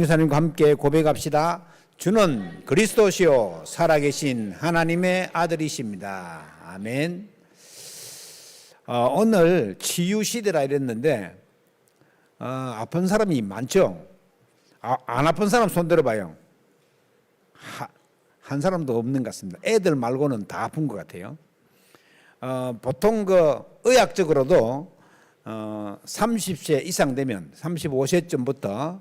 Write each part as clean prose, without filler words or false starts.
선교사님과 함께 고백합시다. 주는 그리스도시요 살아계신 하나님의 아들이십니다. 아멘. 오늘 치유시대라 이랬는데 아픈 사람이 많죠. 안 아픈 사람 손 들어봐요. 한 사람도 없는 것 같습니다. 애들 말고는 다 아픈 것 같아요. 보통 의학적으로도 30세 이상 되면 35세쯤부터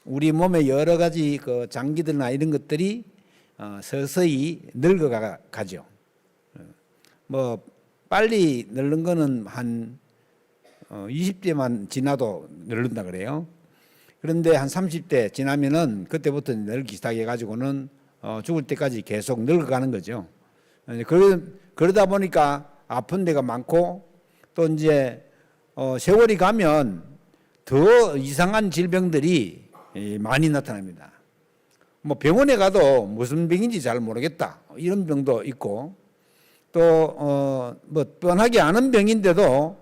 우리 몸에 여러 가지 장기들이나 이런 것들이 서서히 늙어가죠. 빨리 늙는 거는 한 20대만 지나도 늙는다 그래요. 그런데 한 30대 지나면은 그때부터 늙기 시작해가지고는 죽을 때까지 계속 늙어가는 거죠. 그러다 보니까 아픈 데가 많고 또 이제 세월이 가면 더 이상한 질병들이 많이 나타납니다. 병원에 가도 무슨 병인지 잘 모르겠다 이런 병도 있고 또 뻔하게 아는 병인데도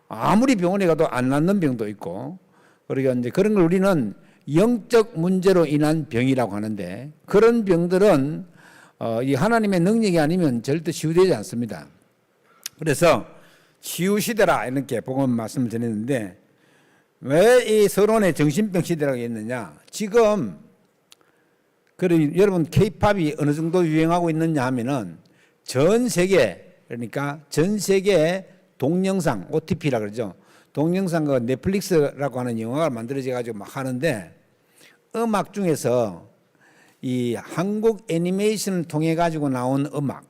아무리 병원에 가도 안 낫는 병도 있고 그러니까 이제 그런 걸 우리는 영적 문제로 인한 병이라고 하는데 그런 병들은 이 하나님의 능력이 아니면 절대 치유되지 않습니다. 그래서 치유시대라 이렇게 복음 말씀을 드렸는데 왜 이 서론에 정신병 시대라고 했느냐. 지금 여러분 K-팝이 어느 정도 유행하고 있느냐 하면은 전 세계 그러니까 전 세계 동영상 OTP라 그러죠. 동영상 넷플릭스라고 하는 영화가 만들어져 가지고 막 하는데 음악 중에서 이 한국 애니메이션을 통해 가지고 나온 음악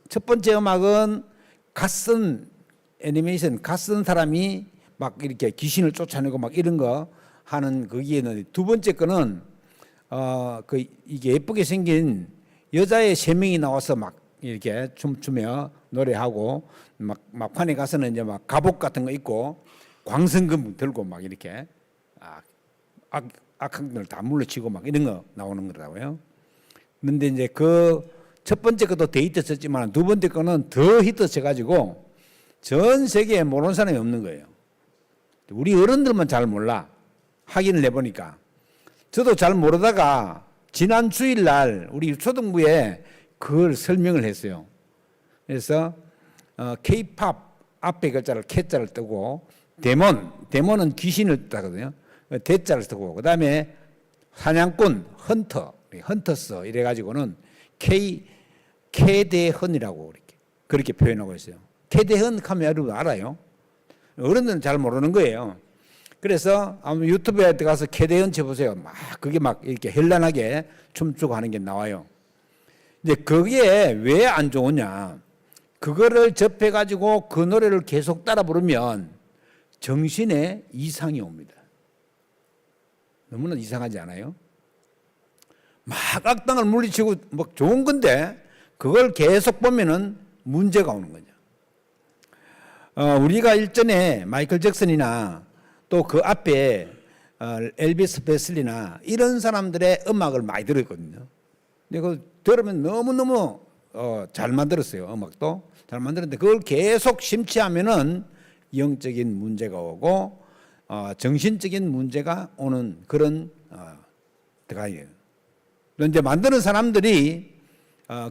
첫 번째 음악은 갓쓴 애니메이션 갓쓴 사람이 막 이렇게 귀신을 쫓아내고 막 이런 거 하는 거기에는 두 번째 거는 이게 예쁘게 생긴 여자의 3명이 나와서 막 이렇게 춤추며 노래하고 막판에 가서는 이제 막 갑옷 같은 거 입고 광선금 들고 막 이렇게 악한들 다 물러치고 막 이런 거 나오는 거라고요. 그런데 이제 첫 번째 것도 데이트 쳤지만 두 번째 거는 더 히트 쳐가지고 전 세계에 모르는 사람이 없는 거예요. 우리 어른들만 잘 몰라. 확인을 해보니까. 저도 잘 모르다가 지난 주일날 우리 초등부에 그걸 설명을 했어요. 그래서 K-팝 앞에 글자를 K자를 뜨고 데몬은 귀신을 뜨거든요. 대자를 뜨고 그다음에 사냥꾼 헌터스 이래가지고는 K대헌이라고 그렇게 표현하고 있어요. K대헌 하면 여러분 알아요? 어른들은 잘 모르는 거예요. 그래서 아마 유튜브에 들어가서 K대헌 쳐보세요. 그게 막 이렇게 현란하게 춤추고 하는 게 나와요. 이제 그게 왜 안 좋으냐? 그거를 접해가지고 그 노래를 계속 따라 부르면 정신에 이상이 옵니다. 너무나 이상하지 않아요? 막 악당을 물리치고 뭐 좋은 건데 그걸 계속 보면은 문제가 오는 거죠. 우리가 일전에 마이클 잭슨이나 또 그 앞에 엘비스 프레슬리나 이런 사람들의 음악을 많이 들었거든요. 근데 그걸 들으면 너무너무 잘 만들었어요. 음악도 잘 만들었는데 그걸 계속 심취하면은 영적인 문제가 오고 정신적인 문제가 오는 그런 드라이예요. 그런데 만드는 사람들이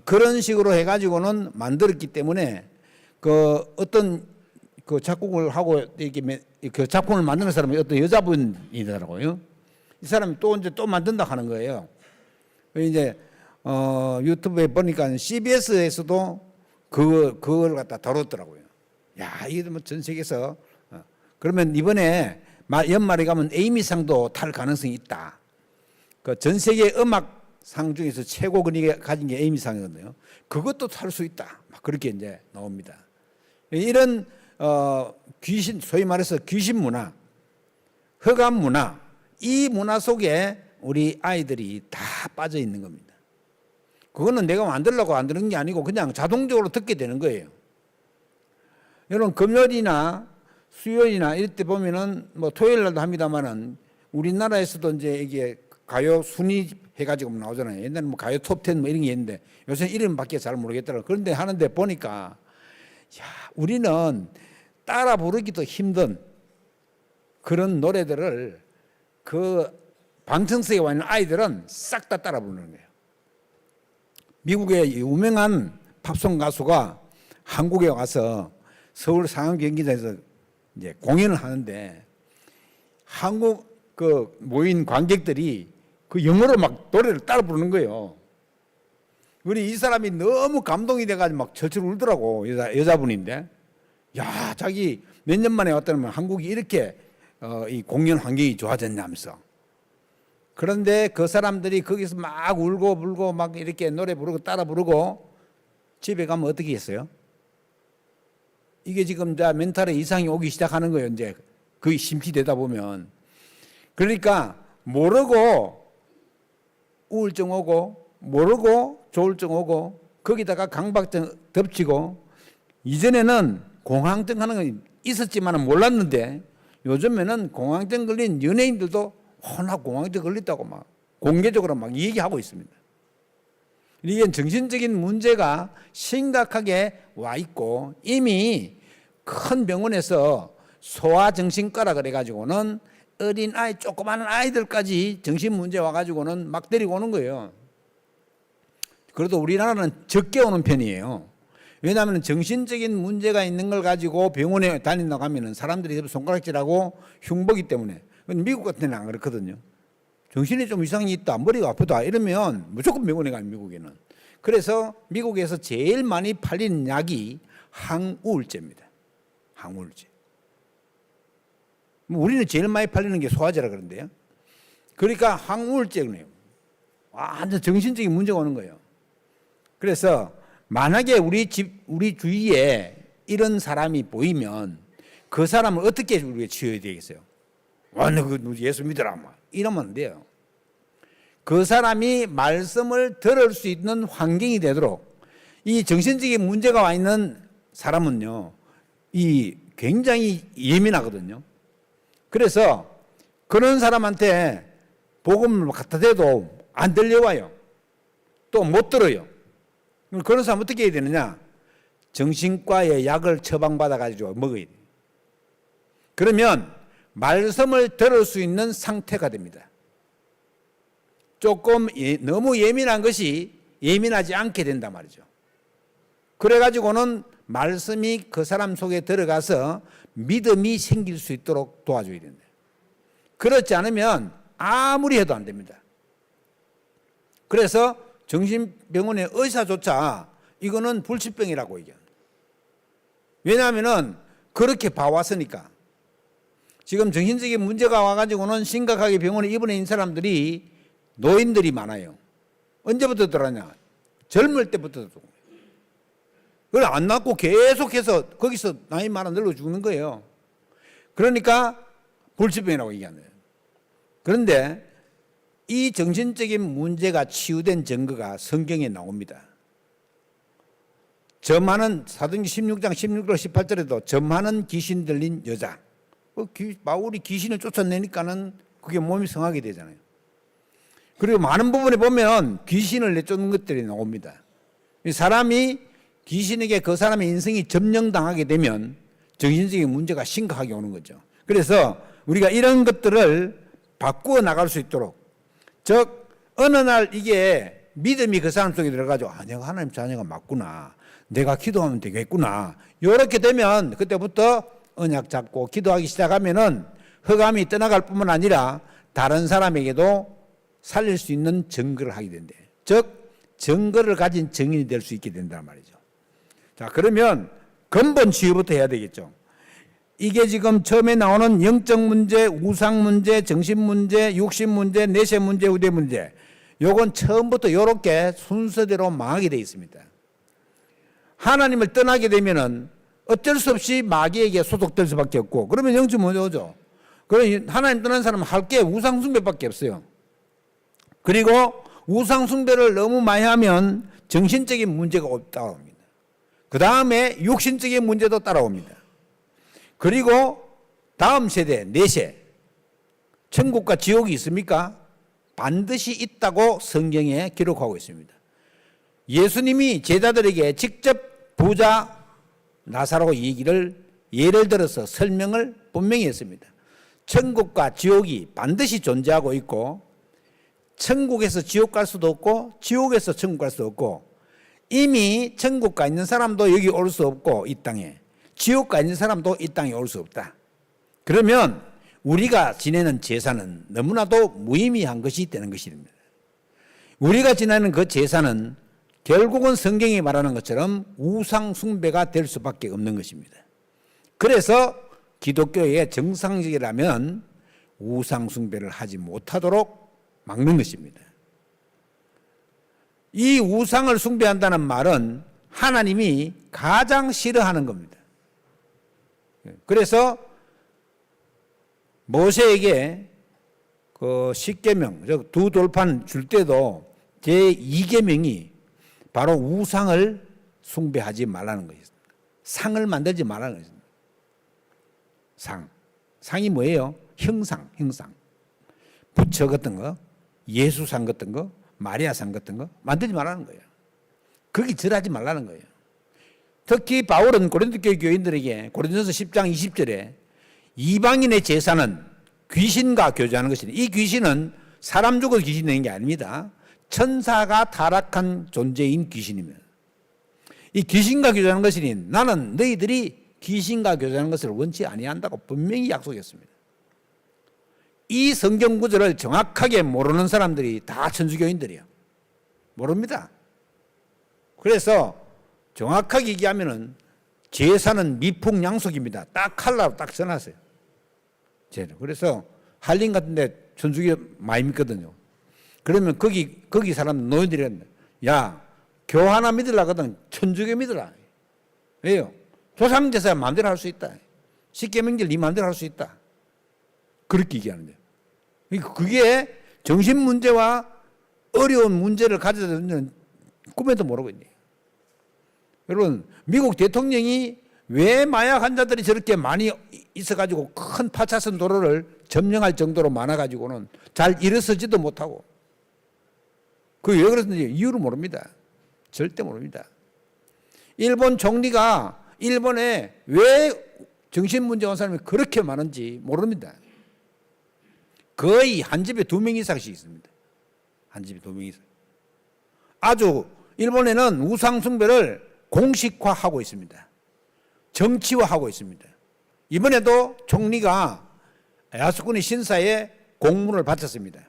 그런 식으로 해가지고는 만들었기 때문에 어떤 작곡을 하고 이렇게 작품을 만드는 사람이 어떤 여자분이더라고요. 이 사람이 또 만든다 하는 거예요. 이제 유튜브에 보니까 CBS에서도 그걸 갖다 다뤘더라고요. 야, 이게 뭐 전 세계에서 그러면 이번에 연말에 가면 에이미상도 탈 가능성이 있다. 전 세계 음악상 중에서 최고 권위가 가진 게 에이미상이거든요. 그것도 탈 수 있다. 막 그렇게 이제 나옵니다. 이런 귀신, 소위 말해서 귀신 문화, 흑암 문화, 이 문화 속에 우리 아이들이 다 빠져 있는 겁니다. 그거는 내가 만들려고 안 들은 게 아니고 그냥 자동적으로 듣게 되는 거예요. 여러분 금요일이나 수요일이나 이럴 때 보면은 뭐 토요일 날도 합니다만은 우리나라에서도 이제 이게 가요 순위 해가지고 나오잖아요. 옛날에 뭐 가요 톱10 뭐 이런 게 있는데 요새 이름밖에 잘 모르겠더라고요. 그런데 하는데 보니까 우리는 따라 부르기도 힘든 그런 노래들을 방청석에 와 있는 아이들은 싹 다 따라 부르는 거예요. 미국의 유명한 팝송 가수가 한국에 와서 서울 상암 경기장에서 이제 공연을 하는데 한국 그 모인 관객들이 그 영어로 막 노래를 따라 부르는 거예요. 우리 이 사람이 너무 감동이 돼가지고 막 철철 울더라고. 여자분인데, 야, 자기 몇 년 만에 왔다면 한국이 이렇게 이 공연 환경이 좋아졌냐면서. 그런데 그 사람들이 거기서 막 울고 불고 막 이렇게 노래 부르고 따라 부르고 집에 가면 어떻게 했어요? 이게 지금 다 멘탈에 이상이 오기 시작하는 거예요. 이제 거의 심취되다 보면. 그러니까 모르고 우울증 오고 모르고 조울증 오고 거기다가 강박증 덮치고 이전에는 공황증 하는 건 있었지만 몰랐는데 요즘에는 공황증 걸린 연예인들도 나 공황증 걸렸다고 막 공개적으로 막 얘기하고 있습니다. 이게 정신적인 문제가 심각하게 와 있고 이미 큰 병원에서 소아정신과라 그래가지고는 어린아이 조그마한 아이들까지 정신 문제 와가지고는 막 데리고 오는 거예요. 그래도 우리나라는 적게 오는 편이에요. 왜냐하면 정신적인 문제가 있는 걸 가지고 병원에 다닌다고 하면 사람들이 손가락질하고 흉보기 때문에. 미국 같은 데는 안 그렇거든요. 정신이 좀 이상이 있다, 머리가 아프다 이러면 무조건 병원에 가요, 미국에는. 그래서 미국에서 제일 많이 팔리는 약이 항우울제입니다. 항우울제. 우리는 제일 많이 팔리는 게 소화제라 그러는데요. 그러니까 항우울제네요. 완전 정신적인 문제가 오는 거예요. 그래서 만약에 우리 주위에 이런 사람이 보이면 그 사람을 어떻게 우리가 치유해야 되겠어요? 너 예수 믿어라. 이러면 안 돼요. 그 사람이 말씀을 들을 수 있는 환경이 되도록 이 정신적인 문제가 와 있는 사람은요, 이 굉장히 예민하거든요. 그래서 그런 사람한테 복음을 갖다 대도 안 들려와요. 또 못 들어요. 그런 사람 어떻게 해야 되느냐? 정신과의 약을 처방받아가지고 먹어야 돼요. 그러면 말씀을 들을 수 있는 상태가 됩니다. 조금 너무 예민한 것이 예민하지 않게 된단 말이죠. 그래가지고는 말씀이 그 사람 속에 들어가서 믿음이 생길 수 있도록 도와줘야 된다. 그렇지 않으면 아무리 해도 안 됩니다. 그래서 정신병원의 의사조차 이거는 불치병이라고 얘기합니다. 왜냐하면 그렇게 봐왔으니까. 지금 정신적인 문제가 와가지고는 심각하게 병원에 입원해 있는 사람들이 노인들이 많아요. 언제부터 들어왔냐? 젊을 때부터 들어온 거예요. 그걸 안 낫고 계속해서 거기서 나이 많아 늙어 죽는 거예요. 그러니까 불치병이라고 얘기하는 거예요. 그런데 이 정신적인 문제가 치유된 증거가 성경에 나옵니다. 점하는 사도행전 16장 16절 18절에도 점하는 귀신 들린 여자. 바울이 귀신을 쫓아내니까는 그게 몸이 성하게 되잖아요. 그리고 많은 부분에 보면 귀신을 내쫓는 것들이 나옵니다. 사람이 귀신에게 그 사람의 인생이 점령당하게 되면 정신적인 문제가 심각하게 오는 거죠. 그래서 우리가 이런 것들을 바꾸어 나갈 수 있도록, 즉 어느 날 이게 믿음이 그 사람 속에 들어가지고 내가 하나님 자녀가 맞구나, 내가 기도하면 되겠구나, 이렇게 되면 그때부터 언약 잡고 기도하기 시작하면은 흑암이 떠나갈 뿐만 아니라 다른 사람에게도 살릴 수 있는 증거를 하게 된대. 즉 증거를 가진 증인이 될 수 있게 된단 말이죠. 자, 그러면 근본 치유부터 해야 되겠죠. 이게 지금 처음에 나오는 영적 문제, 우상 문제, 정신 문제, 육신 문제, 내세 문제, 우대 문제, 요건 처음부터 이렇게 순서대로 망하게 되어 있습니다. 하나님을 떠나게 되면은 어쩔 수 없이 마귀에게 소속될 수밖에 없고, 그러면 영적 문제 오죠. 그럼 하나님 떠난 사람은 할 게 우상 숭배밖에 없어요. 그리고 우상 숭배를 너무 많이 하면 정신적인 문제가 따라옵니다. 그 다음에 육신적인 문제도 따라옵니다. 그리고 다음 세대, 내세, 천국과 지옥이 있습니까? 반드시 있다고 성경에 기록하고 있습니다. 예수님이 제자들에게 직접 부자 나사로 얘기를 예를 들어서 설명을 분명히 했습니다. 천국과 지옥이 반드시 존재하고 있고 천국에서 지옥 갈 수도 없고 지옥에서 천국 갈 수도 없고 이미 천국 가 있는 사람도 여기 올 수 없고 이 땅에 지옥 가 있는 사람도 이 땅에 올 수 없다. 그러면 우리가 지내는 제사는 너무나도 무의미한 것이 되는 것입니다. 우리가 지내는 그 제사는 결국은 성경이 말하는 것처럼 우상 숭배가 될 수밖에 없는 것입니다. 그래서 기독교의 정상적이라면 우상 숭배를 하지 못하도록 막는 것입니다. 이 우상을 숭배한다는 말은 하나님이 가장 싫어하는 겁니다. 그래서 모세에게 그 십계명, 즉 두 돌판 줄 때도 제2계명이 바로 우상을 숭배하지 말라는 것입니다. 상을 만들지 말라는 것입니다. 상이 뭐예요? 형상. 부처 같은 거, 예수상 같은 거, 마리아상 같은 거 만들지 말라는 거예요. 거기 절하지 말라는 거예요. 특히 바울은 고린도 교회 교인들에게 고린도서 10장 20절에 이방인의 제사는 귀신과 교제하는 것이니 이 귀신은 사람 죽어서 귀신 되는 게 아닙니다. 천사가 타락한 존재인 귀신입니다. 이 귀신과 교제하는 것이니 나는 너희들이 귀신과 교제하는 것을 원치 아니한다고 분명히 약속했습니다. 이 성경 구절을 정확하게 모르는 사람들이 다 천주교인들이에요. 모릅니다. 그래서 정확하게 얘기하면은 제사는 미풍양속입니다. 딱 칼라로 딱 써놨어요. 그래서 한림 같은 데 천주교 많이 믿거든요. 그러면 거기 사람 노인들이 야, 교 하나 믿으려거든 천주교 믿으라. 왜요? 조상제사 마음대로 할 수 있다. 십계명절 네 마음대로 할 수 있다. 그렇게 얘기하는데 그게 정신 문제와 어려운 문제를 가져다 주는 꿈에도 모르고 있네요. 여러분, 미국 대통령이 왜 마약 환자들이 저렇게 많이 있어가지고 큰 파차선 도로를 점령할 정도로 많아가지고는 잘 일어서지도 못하고 그게 왜 그랬는지 이유를 모릅니다. 절대 모릅니다. 일본 총리가 일본에 왜 정신문제 온 사람이 그렇게 많은지 모릅니다. 거의 한 집에 2명 이상씩 있습니다. 한 집에 2명 이상. 아주 일본에는 우상숭배를 공식화하고 있습니다. 정치화하고 있습니다. 이번에도 총리가 야스쿠니 신사에 공문을 바쳤습니다.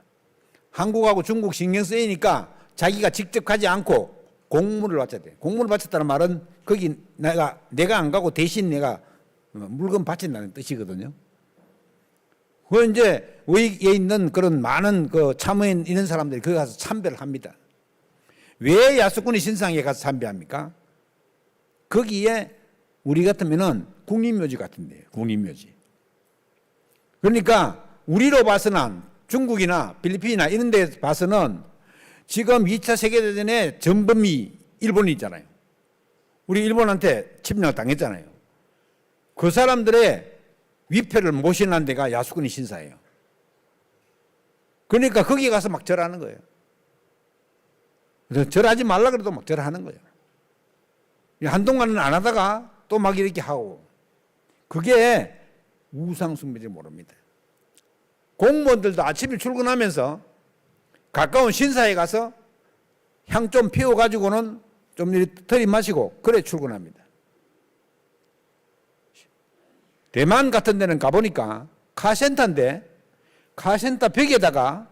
한국하고 중국 신경 쓰이니까 자기가 직접 가지 않고 공문을 바쳤대. 공문을 바쳤다는 말은 거기 내가 안 가고 대신 내가 물건 바친다는 뜻이거든요. 그 이제 위에 있는 그런 많은 그 참여인 이런 사람들이 거기 가서 참배를 합니다. 왜 야스쿠니 신상에 가서 참배합니까? 거기에 우리 같으면은 국립묘지 같은데요. 국립묘지. 그러니까 우리로 봐서는 중국이나 필리핀이나 이런 데 봐서는 지금 2차 세계대전에 전범이 일본이 있잖아요. 우리 일본한테 침략을 당했잖아요. 그 사람들의 위패를 모신한 데가 야스쿠니 신사예요. 그러니까 거기 가서 막 절하는 거예요. 그래서 절하지 말라 그래도 막 절하는 거예요. 한동안은 안 하다가 또 막 이렇게 하고 그게 우상숭배인지 모릅니다. 공무원들도 아침에 출근하면서 가까운 신사에 가서 향 좀 피워가지고는 좀 이렇게 들이마시고 그래 출근합니다. 대만 같은 데는 가보니까 카센터인데 카센터 벽에다가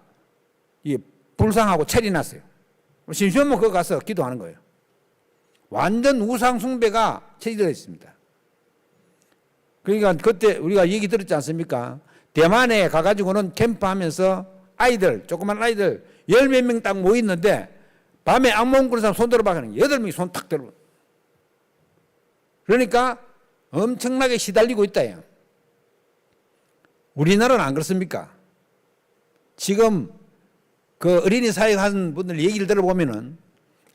불상하고 체리놨어요. 심심하면 거기 가서 기도하는 거예요. 완전 우상숭배가 체질되어 있습니다. 그러니까 그때 우리가 얘기 들었지 않습니까? 대만에 가가지고는 캠프하면서 아이들, 조그만 아이들 10몇 명 딱 모였는데 밤에 악몽 꾸는 사람 손 들어봐 하는 8명이 손 탁 들어. 그러니까 엄청나게 시달리고 있다. 우리나라는 안 그렇습니까? 지금 그 어린이 사역 하는 분들 얘기를 들어보면은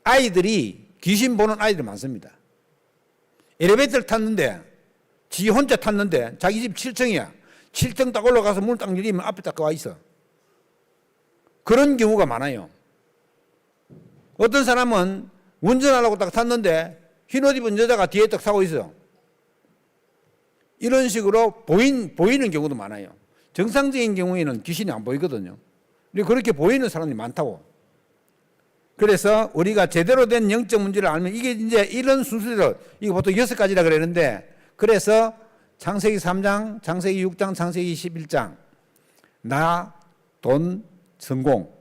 아이들이 귀신 보는 아이들 많습니다. 엘리베이터를 탔는데 지 혼자 탔는데 자기 집 7층이야. 7층 딱 올라가서 문을 딱 열리면 앞에 딱 와 있어. 그런 경우가 많아요. 어떤 사람은 운전하려고 딱 탔는데 흰옷 입은 여자가 뒤에 딱 타고 있어. 이런 식으로 보이는 경우도 많아요. 정상적인 경우에는 귀신이 안 보이거든요. 그렇게 보이는 사람이 많다고. 그래서 우리가 제대로 된 영적 문제를 알면 이게 이제 이런 순서대로 이거 보통 6가지라 그러는데 그래서 창세기 3장, 창세기 6장, 창세기 11장 나, 돈, 성공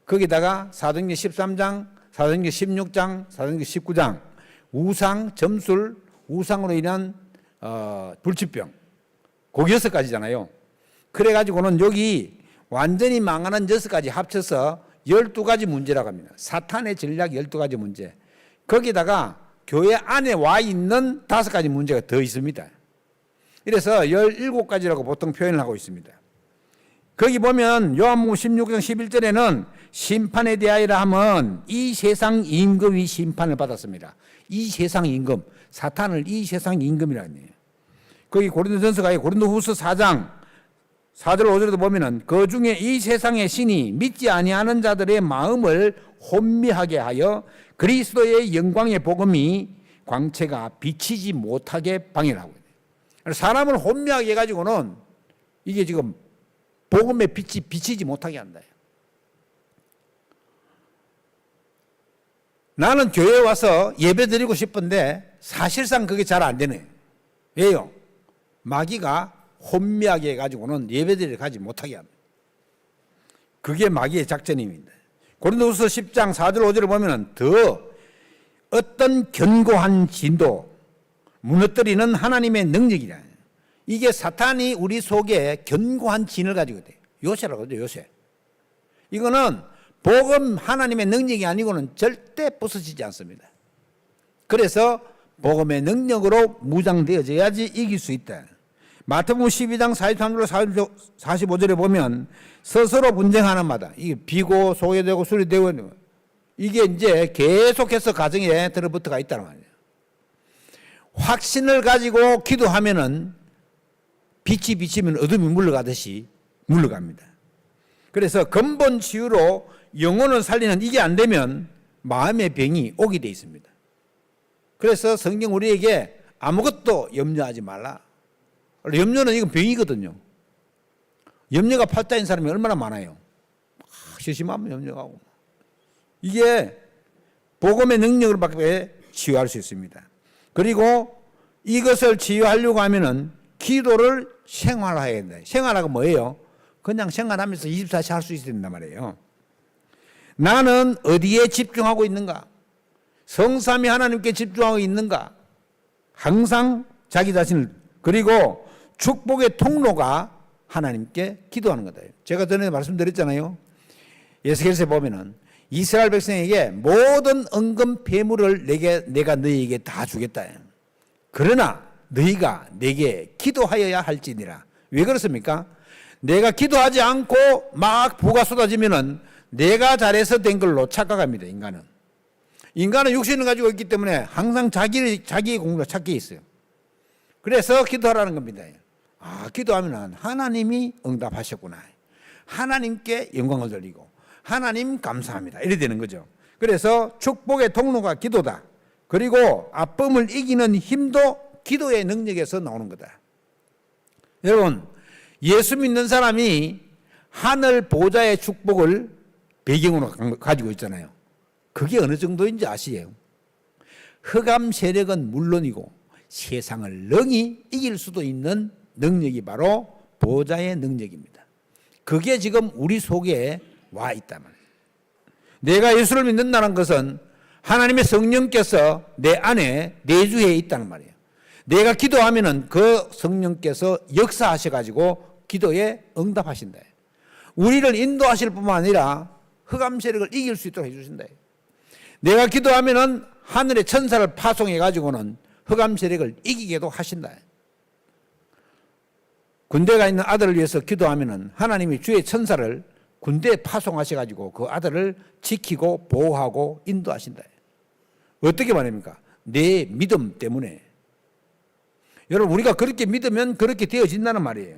거기다가 사도행전 13장, 사도행전 16장, 사도행전 19장 우상, 점술, 우상으로 인한 불치병 그게 6가지잖아요. 그래가지고는 여기 완전히 망하는 6가지 합쳐서 12가지 문제라고 합니다. 사탄의 전략 12가지 문제. 거기다가 교회 안에 와 있는 5가지 문제가 더 있습니다. 그래서 17가지라고 보통 표현을 하고 있습니다. 거기 보면 요한복음 16장 11절에는 심판에 대하여라 하면 이 세상 임금이 심판을 받았습니다. 이 세상 임금, 사탄을 이 세상 임금이라는 거예요. 거기 고린도전서가 고린도후서 4장 4절 5절에도 보면은 그 중에 이 세상의 신이 믿지 아니하는 자들의 마음을 혼미하게 하여 그리스도의 영광의 복음이 광채가 비치지 못하게 방해를 하고 있어요. 사람을 혼미하게 해가지고는 이게 지금 복음의 빛이 비치지 못하게 한다. 나는 교회에 와서 예배 드리고 싶은데 사실상 그게 잘 안 되네. 왜요? 마귀가 혼미하게 해가지고는 예배드리러 가지 못하게 합니다. 그게 마귀의 작전입니다. 고린도후서 10장 4절 5절을 보면 더 어떤 견고한 진도 무너뜨리는 하나님의 능력이라. 이게 사탄이 우리 속에 견고한 진을 가지고 있대요. 요새라고 하죠. 요새. 이거는 복음 하나님의 능력이 아니고는 절대 부서지지 않습니다. 그래서 복음의 능력으로 무장되어져야지 이길 수 있다. 마태복음 12장 43절로 45절에 보면 스스로 분쟁하는 마다 이게 비고 소외되고 수리되고 이게 이제 계속해서 가정에 들어붙어가 있다는 말이에요. 확신을 가지고 기도하면은 빛이 비치면 어둠이 물러가듯이 물러갑니다. 그래서 근본 치유로 영혼을 살리는 이게 안 되면 마음의 병이 오게 돼 있습니다. 그래서 성경 우리에게 아무것도 염려하지 말라. 염려는 이건 병이거든요. 염려가 팔자인 사람이 얼마나 많아요. 심심하면 염려하고. 이게 복음의 능력을 밖에 치유할 수 있습니다. 그리고 이것을 치유하려고 하면은 기도를 생활화해야 된다. 생활화가 뭐예요? 그냥 생활하면서 24시 할 수 있어야 된단 말이에요. 나는 어디에 집중하고 있는가? 성삼위 하나님께 집중하고 있는가? 항상 자기 자신을 그리고 축복의 통로가 하나님께 기도하는 거다. 제가 전에 말씀드렸잖아요. 에스겔서에 보면은 이스라엘 백성에게 모든 은금 폐물을 내가 너희에게 다 주겠다. 그러나 너희가 내게 기도하여야 할지니라. 왜 그렇습니까? 내가 기도하지 않고 막 부가 쏟아지면은 내가 잘해서 된 걸로 착각합니다. 인간은 육신을 가지고 있기 때문에 항상 자기의 공로를 찾게 있어요. 그래서 기도하라는 겁니다. 기도하면 하나님이 응답하셨구나. 하나님께 영광을 돌리고 하나님 감사합니다. 이래 되는 거죠. 그래서 축복의 통로가 기도다. 그리고 아픔을 이기는 힘도 기도의 능력에서 나오는 거다. 여러분, 예수 믿는 사람이 하늘 보좌의 축복을 배경으로 가지고 있잖아요. 그게 어느 정도인지 아시에요? 흑암 세력은 물론이고 세상을 능히 이길 수도 있는 능력이 바로 보좌의 능력입니다. 그게 지금 우리 속에 와 있단 말이에요. 내가 예수를 믿는다는 것은 하나님의 성령께서 내 안에 내주해 있다는 말이에요. 내가 기도하면은 그 성령께서 역사하셔가지고 기도에 응답하신다. 우리를 인도하실 뿐만 아니라 흑암 세력을 이길 수 있도록 해주신다. 내가 기도하면은 하늘의 천사를 파송해가지고는 흑암 세력을 이기게도 하신다. 군대가 있는 아들을 위해서 기도하면은 하나님이 주의 천사를 군대에 파송하셔가지고 그 아들을 지키고 보호하고 인도하신다. 어떻게 말합니까? 내 믿음 때문에. 여러분, 우리가 그렇게 믿으면 그렇게 되어진다는 말이에요.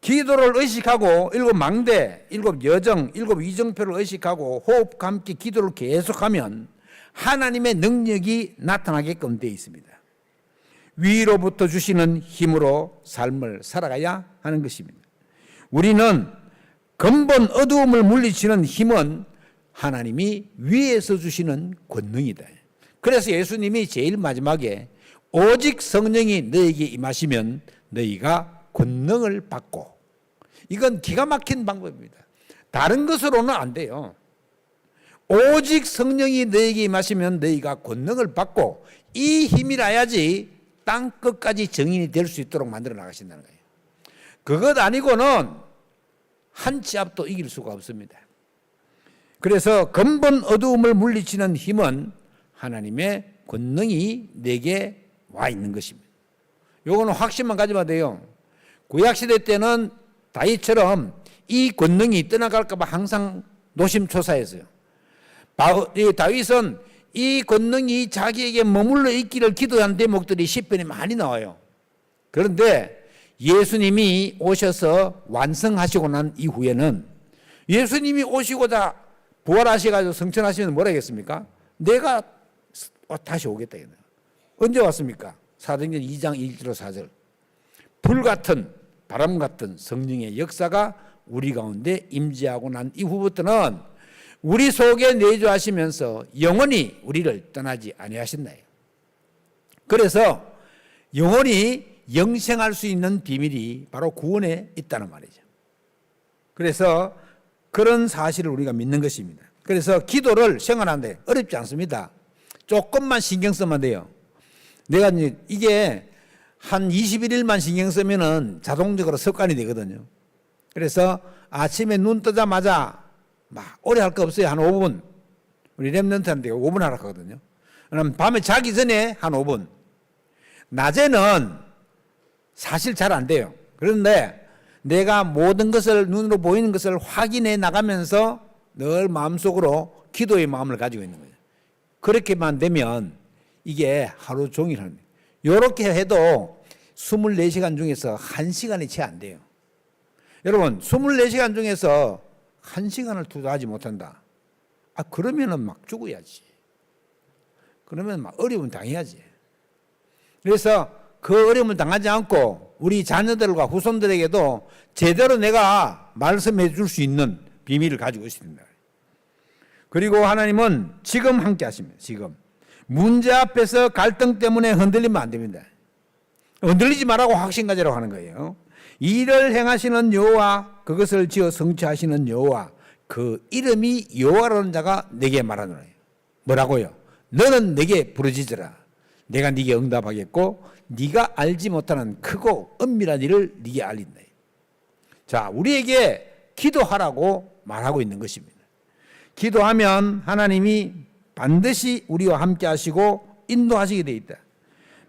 기도를 의식하고 7 망대, 7 여정, 7 이정표를 의식하고 호흡과 함께 기도를 계속하면 하나님의 능력이 나타나게끔 되어 있습니다. 위로부터 주시는 힘으로 삶을 살아가야 하는 것입니다. 우리는 근본 어두움을 물리치는 힘은 하나님이 위에서 주시는 권능이다. 그래서 예수님이 제일 마지막에 오직 성령이 너에게 임하시면 너희가 권능을 받고, 이건 기가 막힌 방법입니다. 다른 것으로는 안 돼요. 오직 성령이 너에게 임하시면 너희가 권능을 받고, 이 힘이 나야지 땅 끝까지 정인이 될 수 있도록 만들어 나가신다는 거예요. 그것 아니고는 한 치 앞도 이길 수가 없습니다. 그래서 근본 어두움을 물리치는 힘은 하나님의 권능이 내게 와 있는 것입니다. 요거는 확신만 가지면 돼요. 구약시대 때는 다윗처럼 이 권능이 떠나갈까 봐 항상 노심초사했어요. 다윗은 이 권능이 자기에게 머물러 있기를 기도한 대목들이 시편에 많이 나와요. 그런데 예수님이 오셔서 완성하시고 난 이후에는, 예수님이 오시고자 부활하셔가지고 성천하시면 뭐라 했습니까? 내가 다시 오겠다. 언제 왔습니까? 사도행전 2장 1절 4절. 불같은 바람 같은 성령의 역사가 우리 가운데 임재하고 난 이후부터는 우리 속에 내주하시면서 영원히 우리를 떠나지 아니하셨나요? 그래서 영원히 영생할 수 있는 비밀이 바로 구원에 있다는 말이죠. 그래서 그런 사실을 우리가 믿는 것입니다. 그래서 기도를 생활하는데 어렵지 않습니다. 조금만 신경 쓰면 돼요. 내가 이게 한 21일만 신경 쓰면은 자동적으로 습관이 되거든요. 그래서 아침에 눈 뜨자마자 막 오래 할 거 없어요. 한 5분. 우리 랩런트한테 5분 하라 하거든요. 그럼 밤에 자기 전에 한 5분. 낮에는 사실 잘 안 돼요. 그런데 내가 모든 것을, 눈으로 보이는 것을 확인해 나가면서 늘 마음속으로 기도의 마음을 가지고 있는 거예요. 그렇게만 되면 이게 하루 종일 하는 거예요. 이렇게 해도 24시간 중에서 1시간이 채 안 돼요. 여러분, 24시간 중에서 1시간을 투자하지 못한다. 그러면은 막 죽어야지. 그러면 막 어려움 당해야지. 그래서 그 어려움을 당하지 않고 우리 자녀들과 후손들에게도 제대로 내가 말씀해 줄 수 있는 비밀을 가지고 있습니다. 그리고 하나님은 지금 함께 하십니다. 지금. 문제 앞에서 갈등 때문에 흔들리면 안 됩니다. 흔들리지 말라고 확신 가지라고 하는 거예요. 일을 행하시는 여호와, 그것을 지어 성취하시는 여호와, 그 이름이 여호와라는 자가 내게 말하노라. 뭐라고요? 너는 내게 부르짖으라. 내가 네게 응답하겠고 네가 알지 못하는 크고 은밀한 일을 네게 알린다. 자, 우리에게 기도하라고 말하고 있는 것입니다. 기도하면 하나님이 반드시 우리와 함께 하시고 인도하시게 되어 있다.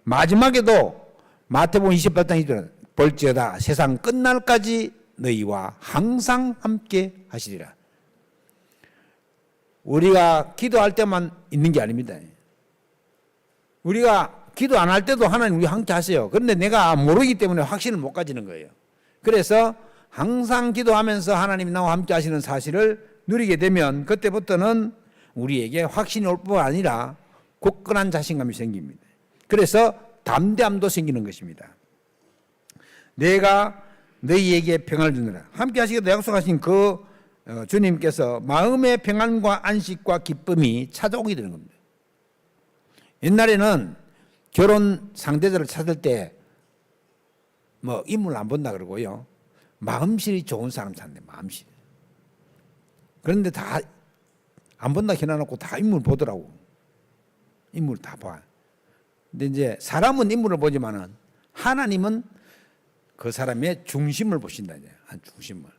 마지막에도 마태복음 28장 2절, 볼지어다 세상 끝날까지 너희와 항상 함께 하시리라. 우리가 기도할 때만 있는 게 아닙니다. 우리가 기도 안 할 때도 하나님 우리 함께 하세요. 그런데 내가 모르기 때문에 확신을 못 가지는 거예요. 그래서 항상 기도하면서 하나님이 나와 함께 하시는 사실을 누리게 되면 그때부터는 우리에게 확신이 올 뿐 아니라 굳건한 자신감이 생깁니다. 그래서 담대함도 생기는 것입니다. 내가 너희에게 평안을 주느라 함께 하시겠다 약속하신 그 주님께서 마음의 평안과 안식과 기쁨이 찾아오게 되는 겁니다. 옛날에는 결혼 상대자를 찾을 때 뭐 인물 안 본다 그러고요. 마음실이 좋은 사람 찾는데 마음실. 그런데 다 안 본다 해놔놓고 다 인물 보더라고. 인물 다 봐. 근데 이제 사람은 인물을 보지만은 하나님은 그 사람의 중심을 보신다. 한 중심을.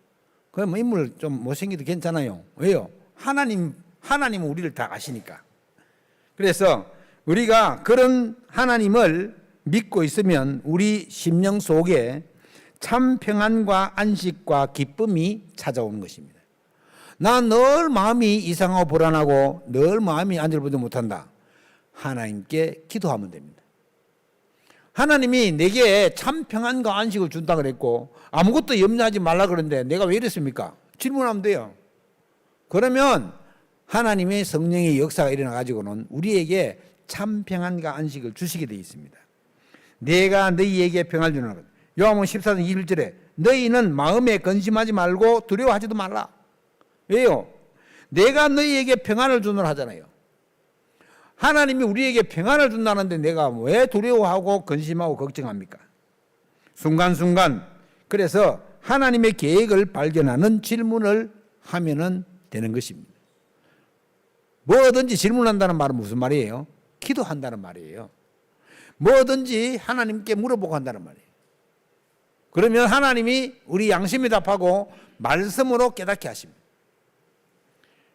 그러면 인물 좀 못생겨도 괜찮아요. 왜요? 하나님은 우리를 다 아시니까. 그래서 우리가 그런 하나님을 믿고 있으면 우리 심령 속에 참 평안과 안식과 기쁨이 찾아오는 것입니다. 나 늘 마음이 이상하고 불안하고 늘 마음이 안절부절 못한다. 하나님께 기도하면 됩니다. 하나님이 내게 참 평안과 안식을 준다 그랬고 아무것도 염려하지 말라 그러는데 내가 왜 이랬습니까? 질문하면 돼요. 그러면 하나님의 성령의 역사가 일어나 가지고는 우리에게 참 평안과 안식을 주시게 되어 있습니다. 내가 너희에게 평안을 주노라. 요한복음 14장 21절에 너희는 마음에 근심하지 말고 두려워하지도 말라. 왜요? 내가 너희에게 평안을 주노라 하잖아요. 하나님이 우리에게 평안을 준다는데 내가 왜 두려워하고 근심하고 걱정합니까? 순간순간. 그래서 하나님의 계획을 발견하는 질문을 하면은 되는 것입니다. 뭐든지 질문한다는 말은 무슨 말이에요? 기도한다는 말이에요. 뭐든지 하나님께 물어보고 한다는 말이에요. 그러면 하나님이 우리 양심이 답하고 말씀으로 깨닫게 하십니다.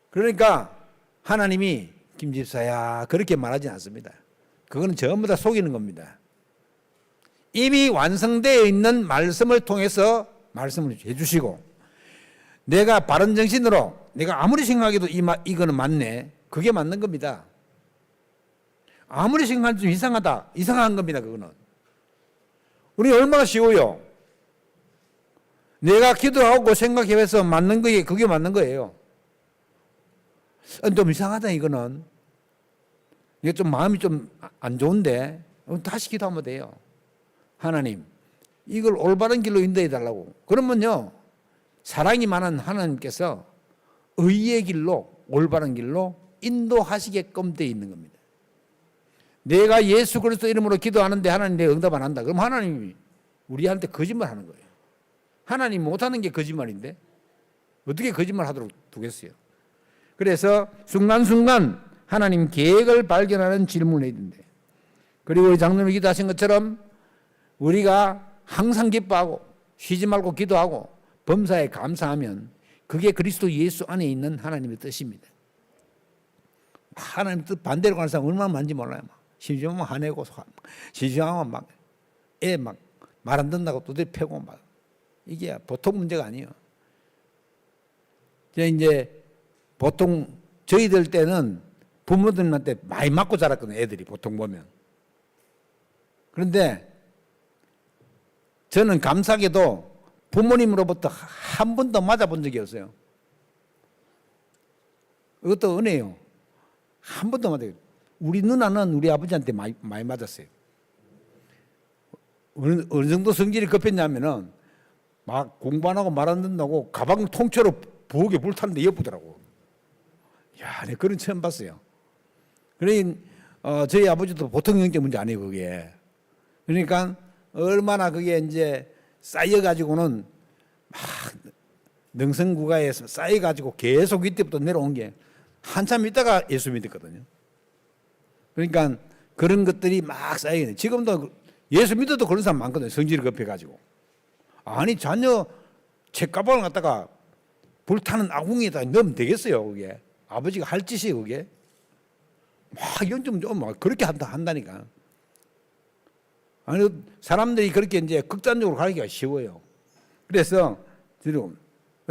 그러니까 하나님이 김 집사야 그렇게 말하지 않습니다. 그거는 전부 다 속이는 겁니다. 이미 완성되어 있는 말씀을 통해서 말씀을 해주시고 내가 바른 정신으로 내가 아무리 생각해도 이거는 맞네. 그게 맞는 겁니다. 아무리 생각해도 좀 이상하다. 이상한 겁니다. 그거는. 우리 얼마나 쉬워요. 내가 기도하고 생각해서 맞는 거에 그게 맞는 거예요. 좀 이상하다 이거는. 이게 좀 마음이 좀 안 좋은데 다시 기도하면 돼요. 하나님 이걸 올바른 길로 인도해 달라고. 그러면요 사랑이 많은 하나님께서 의의 길로 올바른 길로 인도하시게끔 되어 있는 겁니다. 내가 예수 그리스도 이름으로 기도하는데 하나님 내 응답 안 한다. 그럼 하나님이 우리한테 거짓말하는 거예요. 하나님 못하는 게 거짓말인데 어떻게 거짓말 하도록 두겠어요. 그래서 순간순간 하나님 계획을 발견하는 질문을 해야 된대. 그리고 우리 장로님이 기도하신 것처럼 우리가 항상 기뻐하고 쉬지 말고 기도하고 범사에 감사하면 그게 그리스도 예수 안에 있는 하나님의 뜻입니다. 하나님 뜻 반대로 가는 사람 얼마나 많은지 몰라요. 심심하면 화내고 심심하면 막 애 막 말 안 듣는다고 두드려 패고 막 이게 보통 문제가 아니에요. 이제 보통 저희들 때는 부모들한테 많이 맞고 자랐거든요. 애들이 보통 보면. 그런데 저는 감사하게도 부모님으로부터 한 번도 맞아본 적이 없어요. 이것도 은혜예요. 한 번도 맞아요. 우리 누나는 우리 아버지한테 많이 맞았어요. 어느 정도 성질이 급했냐면은 막 공부 안 하고 말 안 듣는다고 가방 통째로 부엌에 불 타는데 엿보더라고. 야, 내가 그런 처음 봤어요. 그러니 저희 아버지도 보통 영적 문제 아니에요, 그게. 그러니까 얼마나 그게 이제 쌓여가지고는 막 능성구가에서 쌓여가지고 계속 이때부터 내려온 게 한참 있다가 예수 믿었거든요. 그러니까 그런 것들이 막 쌓여있네. 지금도 예수 믿어도 그런 사람 많거든요. 성질이 급해가지고. 아니 자녀 책가방을 갖다가 불타는 아궁이에다 넣으면 되겠어요. 그게 아버지가 할 짓이에요. 그게 막 이건 좀 그렇게 한다니까. 아니 사람들이 그렇게 이제 극단적으로 가기가 쉬워요. 그래서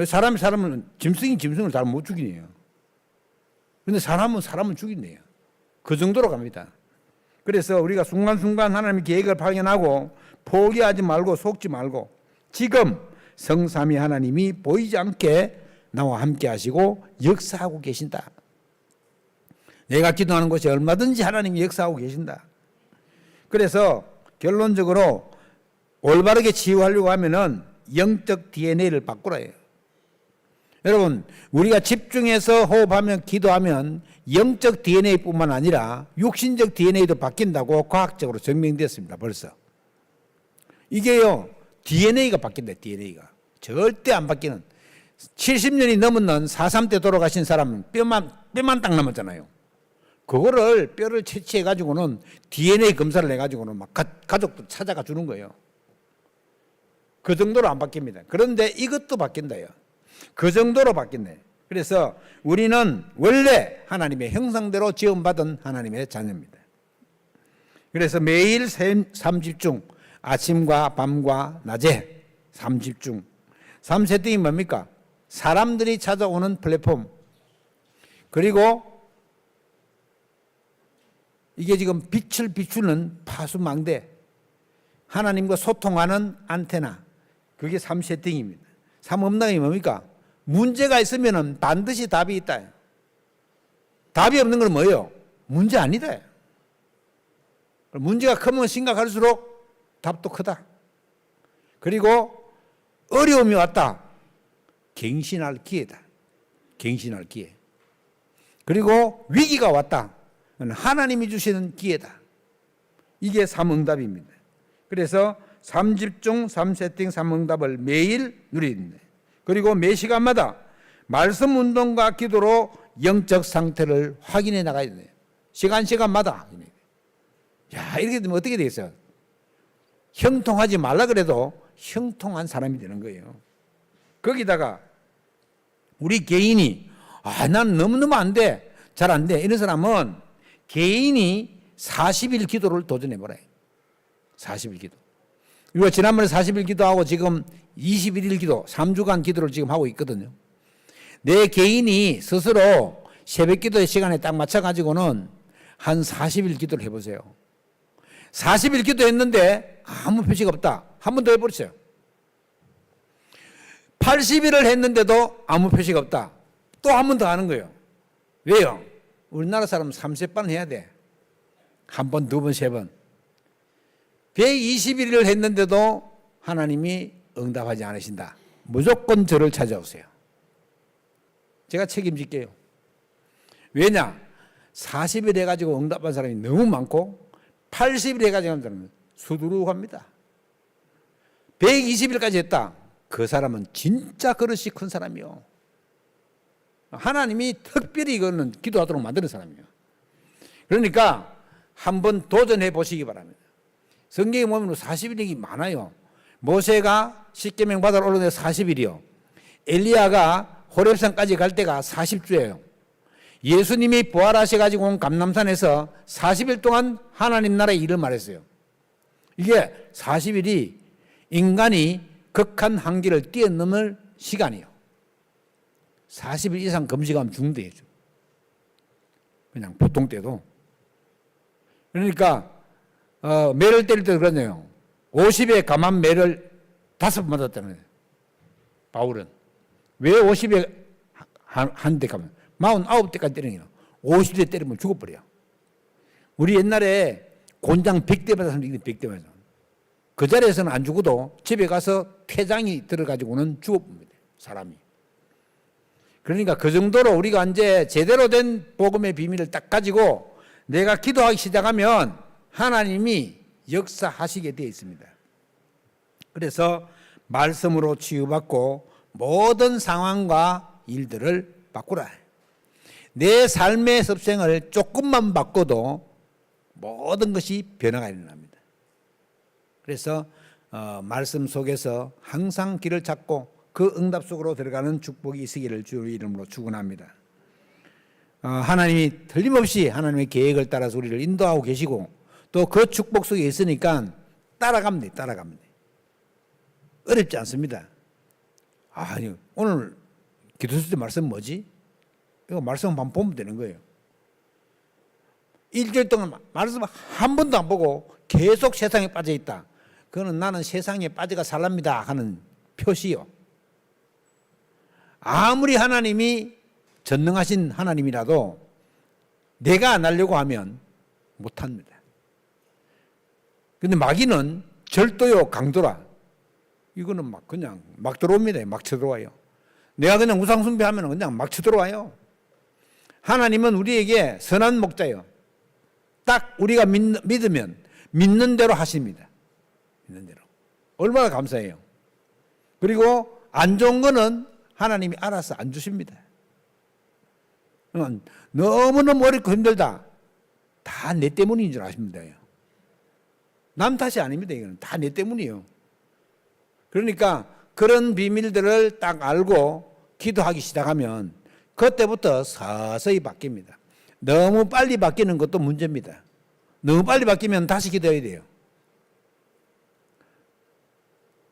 사람이 사람을 짐승을 잘 못 죽이네요. 그런데 사람은 사람을 죽이네요. 그 정도로 갑니다. 그래서 우리가 순간순간 하나님의 계획을 발견하고 포기하지 말고 속지 말고 지금 성삼위 하나님이 보이지 않게 나와 함께 하시고 역사하고 계신다. 내가 기도하는 곳이 얼마든지 하나님이 역사하고 계신다. 그래서 결론적으로 올바르게 치유하려고 하면은 영적 DNA를 바꾸라 해요. 여러분 우리가 집중해서 호흡하며 기도하면 영적 DNA뿐만 아니라 육신적 DNA도 바뀐다고 과학적으로 증명됐습니다. 벌써. 이게요. DNA가 바뀐다. DNA가. 절대 안 바뀌는. 70년이 넘은 4.3 때 돌아가신 사람은 뼈만 딱 남았잖아요. 그거를 뼈를 채취해가지고는 DNA 검사를 해가지고는 막 가족도 찾아가 주는 거예요. 그 정도로 안 바뀝니다. 그런데 이것도 바뀐다요. 그 정도로 바뀌네. 그래서 우리는 원래 하나님의 형상대로 지음받은 하나님의 자녀입니다. 그래서 매일 삶집중, 아침과 밤과 낮에 삶집중. 삶세팅이 뭡니까? 사람들이 찾아오는 플랫폼. 그리고 이게 지금 빛을 비추는 파수망대. 하나님과 소통하는 안테나. 그게 삶세팅입니다. 삶음락이 뭡니까? 문제가 있으면 반드시 답이 있다. 답이 없는 건 뭐예요? 문제 아니다. 문제가 크면 심각할수록 답도 크다. 그리고 어려움이 왔다. 갱신할 기회다. 갱신할 기회. 그리고 위기가 왔다. 하나님이 주시는 기회다. 이게 삼응답입니다. 그래서 3집중, 3세팅, 3응답을 매일 누리는데, 그리고 매 시간마다 말씀 운동과 기도로 영적 상태를 확인해 나가야 돼요. 시간마다. 야, 이렇게 되면 어떻게 되겠어요? 형통하지 말라 그래도 형통한 사람이 되는 거예요. 거기다가 우리 개인이 난 너무너무 안 돼. 잘 안 돼. 이런 사람은 개인이 40일 기도를 도전해보라. 40일 기도. 우리가 지난번에 40일 기도하고 지금 21일 기도, 3주간 기도를 지금 하고 있거든요. 내 개인이 스스로 새벽 기도의 시간에 딱 맞춰가지고는 한 40일 기도를 해보세요. 40일 기도했는데 아무 표시가 없다. 한 번 더 해보세요. 80일을 했는데도 아무 표시가 없다. 또 한 번 더 하는 거예요. 왜요? 우리나라 사람은 3세번 해야 돼. 한 번, 두 번, 세 번. 121일을 했는데도 하나님이 응답하지 않으신다. 무조건 저를 찾아오세요. 제가 책임질게요. 왜냐? 40일 해가지고 응답한 사람이 너무 많고 80일 해가지고 하는 사람은 수두룩합니다. 120일까지 했다. 그 사람은 진짜 그릇이 큰 사람이요. 하나님이 특별히 이거는 기도하도록 만드는 사람이에요. 그러니까 한번 도전해 보시기 바랍니다. 성경에 보면 40일이 많아요. 모세가 십계명 바다로 올라오는 40일이요. 엘리야가 호렙산까지 갈 때가 40주예요. 예수님이 부활하셔가지고 온 감람산에서 40일 동안 하나님 나라의 일을 말했어요. 이게 40일이 인간이 극한 한계를 뛰어넘을 시간이에요. 40일 이상 금식하면 죽는데요. 그냥 보통 때도. 그러니까 매를 때릴 때도 그러네요. 50에 감한 매를 5번 맞았다는 거예요. 바울은. 왜 50에 한 대 가면 49대까지 때리는 거예요. 50대 때리면 죽어버려요. 우리 옛날에 곤장 100대 맞아서 100대 맞아서 그 자리에서는 안 죽어도 집에 가서 폐장이 들어가지고는 죽어봅니다. 사람이. 그러니까 그 정도로 우리가 이제 제대로 된 복음의 비밀을 딱 가지고 내가 기도하기 시작하면 하나님이 역사하시게 되어 있습니다. 그래서 말씀으로 치유받고 모든 상황과 일들을 바꾸라. 내 삶의 습성을 조금만 바꿔도 모든 것이 변화가 일어납니다. 그래서 말씀 속에서 항상 길을 찾고 그 응답 속으로 들어가는 축복이 있으기를 주의 이름으로 축원합니다. 하나님이 틀림없이 하나님의 계획을 따라서 우리를 인도하고 계시고 또 그 축복 속에 있으니까 따라갑니다. 어렵지 않습니다. 아니, 오늘 기도실 말씀 뭐지? 이거 말씀 한번 보면 되는 거예요. 일주일 동안 말씀 한 번도 안 보고 계속 세상에 빠져 있다. 그거는 나는 세상에 빠져가 살랍니다 하는 표시요. 아무리 하나님이 전능하신 하나님이라도 내가 안 하려고 하면 못합니다. 근데 마귀는 절도요 강도라. 이거는 그냥 막 들어옵니다. 막 쳐들어와요. 내가 그냥 우상숭배하면 그냥 막 쳐들어와요. 하나님은 우리에게 선한 목자예요. 딱 우리가 믿으면 믿는 대로 하십니다. 믿는 대로. 얼마나 감사해요. 그리고 안 좋은 거는 하나님이 알아서 안 주십니다. 너무너무 어렵고 힘들다. 다 내 때문인 줄 아십니다. 남 탓이 아닙니다. 이거는 다 내 때문이에요. 그러니까 그런 비밀들을 딱 알고 기도하기 시작하면 그때부터 서서히 바뀝니다. 너무 빨리 바뀌는 것도 문제입니다. 너무 빨리 바뀌면 다시 기도해야 돼요.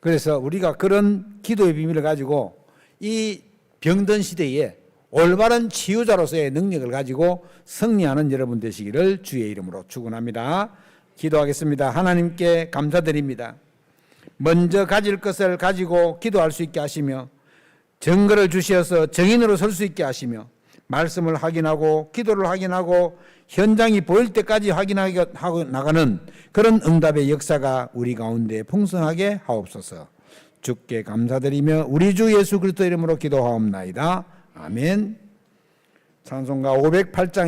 그래서 우리가 그런 기도의 비밀을 가지고 이 병든 시대에 올바른 치유자로서의 능력을 가지고 승리하는 여러분 되시기를 주의 이름으로 축원합니다. 기도하겠습니다. 하나님께 감사드립니다. 먼저 가질 것을 가지고 기도할 수 있게 하시며 증거를 주셔서 정인으로 설 수 있게 하시며 말씀을 확인하고 기도를 확인하고 현장이 보일 때까지 확인하고 나가는 그런 응답의 역사가 우리 가운데 풍성하게 하옵소서. 주께 감사드리며 우리 주 예수 그리스도 이름으로 기도하옵나이다. 아멘. 찬송가 508장입니다.